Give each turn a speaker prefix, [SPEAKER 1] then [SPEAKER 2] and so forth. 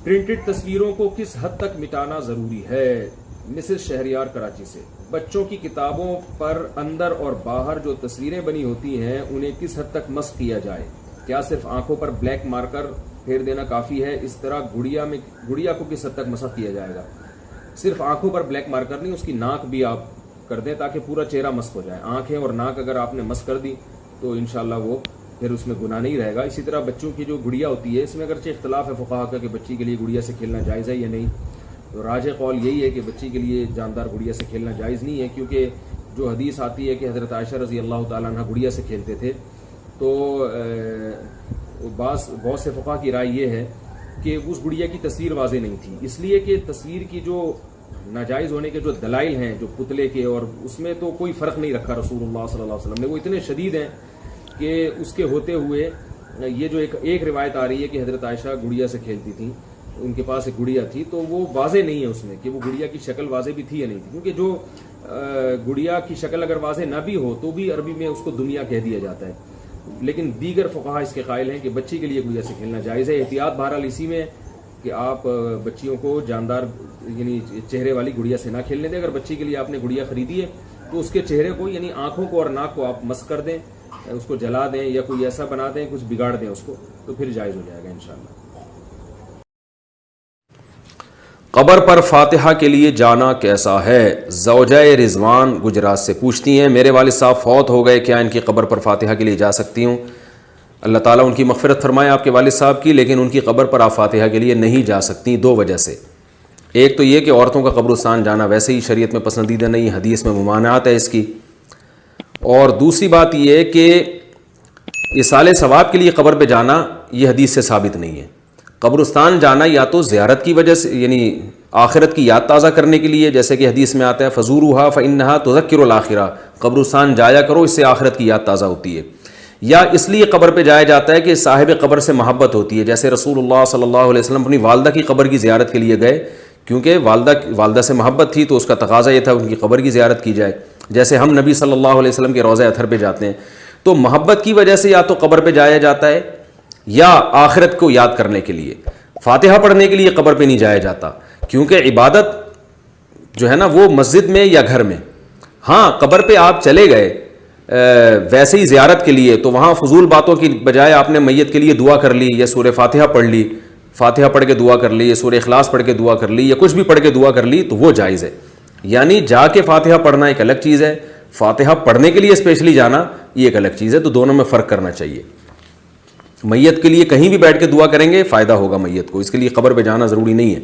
[SPEAKER 1] Printed تصویروں کو کس حد تک مٹانا ضروری ہے؟ مسز شہریار کراچی سے. بچوں کی کتابوں پر اندر اور باہر جو تصویریں بنی ہوتی ہیں انہیں کس حد تک مسح کیا جائے؟ کیا صرف آنکھوں پر بلیک مارکر پھیر دینا کافی ہے؟ اس طرح گڑیا کو کس حد تک مسح کیا جائے گا؟ صرف آنکھوں پر بلیک مارکر نہیں، اس کی ناک بھی آپ کر دیں تاکہ پورا چہرہ مسح ہو جائے. آنکھیں اور ناک اگر آپ نے مسح کر دی تو انشاءاللہ وہ پھر اس میں گناہ نہیں رہے گا. اسی طرح بچوں کی جو گڑیا ہوتی ہے، اس میں اگرچہ اختلاف ہے فقہا کا کہ بچی کے لیے گڑیا سے کھیلنا جائز ہے یا نہیں. تو راجح قول یہی ہے کہ بچی کے لیے جاندار گڑیا سے کھیلنا جائز نہیں ہے، کیونکہ جو حدیث آتی ہے کہ حضرت عائشہ رضی اللہ تعالیٰ عنہ گڑیا سے کھیلتے تھے. تو بہت سے فقہا کی رائے یہ ہے کہ اس گڑیا کی تصویر واضح نہیں تھی، اس لیے کہ تصویر کی جو ناجائز ہونے کے جو دلائل ہیں جو پتلے کے، اور اس میں تو کوئی فرق نہیں رکھا رسول اللہ صلی اللہ علیہ وسلم نے. وہ اتنے شدید ہیں کہ اس کے ہوتے ہوئے یہ جو ایک روایت آ رہی ہے کہ حضرت عائشہ گڑیا سے کھیلتی تھیں، ان کے پاس ایک گڑیا تھی، تو وہ واضح نہیں ہے اس میں کہ وہ گڑیا کی شکل واضح بھی تھی یا نہیں تھی، کیونکہ جو گڑیا کی شکل اگر واضح نہ بھی ہو تو بھی عربی میں اس کو دنیا کہہ دیا جاتا ہے. لیکن دیگر فقہا اس کے قائل ہیں کہ بچی کے لیے گڑیا سے کھیلنا جائز ہے. احتیاط بہرحال اسی میں کہ آپ بچیوں کو جاندار یعنی چہرے والی گڑیا سے نہ کھیلنے دیں. اگر بچی کے لیے آپ نے گڑیا خریدی ہے تو اس کے چہرے کو یعنی آنکھوں کو اور ناک کو آپ مسح کر دیں، اس کو جلا دیں یا کوئی ایسا بنا دیں، کچھ بگاڑ دیں اس کو، تو پھر جائز ہو جائے گا انشاءاللہ. قبر پر فاتحہ کے لیے جانا کیسا ہے؟ زوجہ رضوان گجرات سے پوچھتی ہیں، میرے والد صاحب فوت ہو گئے، کیا ان کی قبر پر فاتحہ کے لیے جا سکتی ہوں؟ اللہ تعالیٰ ان کی مغفرت فرمائے آپ کے والد صاحب کی، لیکن ان کی قبر پر آپ فاتحہ کے لیے نہیں جا سکتی دو وجہ سے. ایک تو یہ کہ عورتوں کا قبرستان جانا ویسے ہی شریعت میں پسندیدہ نہیں، حدیث میں ممانعت ہے اس کی. اور دوسری بات یہ کہ ایصال ثواب کے لیے قبر پہ جانا یہ حدیث سے ثابت نہیں ہے. قبرستان جانا یا تو زیارت کی وجہ سے یعنی آخرت کی یاد تازہ کرنے کے لیے، جیسے کہ حدیث میں آتا ہے فزوروها فإنها تذکر الآخرہ، قبرستان جایا کرو اس سے آخرت کی یاد تازہ ہوتی ہے. یا اس لیے قبر پہ جایا جاتا ہے کہ صاحب قبر سے محبت ہوتی ہے، جیسے رسول اللہ صلی اللہ علیہ وسلم اپنی والدہ کی قبر کی زیارت کے لیے گئے کیونکہ والدہ سے محبت تھی، تو اس کا تقاضا یہ تھا ان کی قبر کی زیارت کی جائے. جیسے ہم نبی صلی اللہ علیہ وسلم کے روضہ اطہر پہ جاتے ہیں، تو محبت کی وجہ سے یا تو قبر پہ جایا جاتا ہے یا آخرت کو یاد کرنے کے لیے. فاتحہ پڑھنے کے لیے قبر پہ نہیں جایا جاتا، کیونکہ عبادت جو ہے نا وہ مسجد میں یا گھر میں. ہاں قبر پہ آپ چلے گئے ویسے ہی زیارت کے لیے، تو وہاں فضول باتوں کی بجائے آپ نے میت کے لیے دعا کر لی، یا سورہ فاتحہ پڑھ لی، فاتحہ پڑھ کے دعا کر لی، یا سورہ اخلاص پڑھ کے دعا کر لی، یا کچھ بھی پڑھ کے دعا کر لی، تو وہ جائز ہے. یعنی جا کے فاتحہ پڑھنا ایک الگ چیز ہے، فاتحہ پڑھنے کے لیے اسپیشلی جانا یہ ایک الگ چیز ہے. تو دونوں میں فرق کرنا چاہیے. میت کے لیے کہیں بھی بیٹھ کے دعا کریں گے فائدہ ہوگا میت کو، اس کے لیے قبر پہ جانا ضروری نہیں ہے.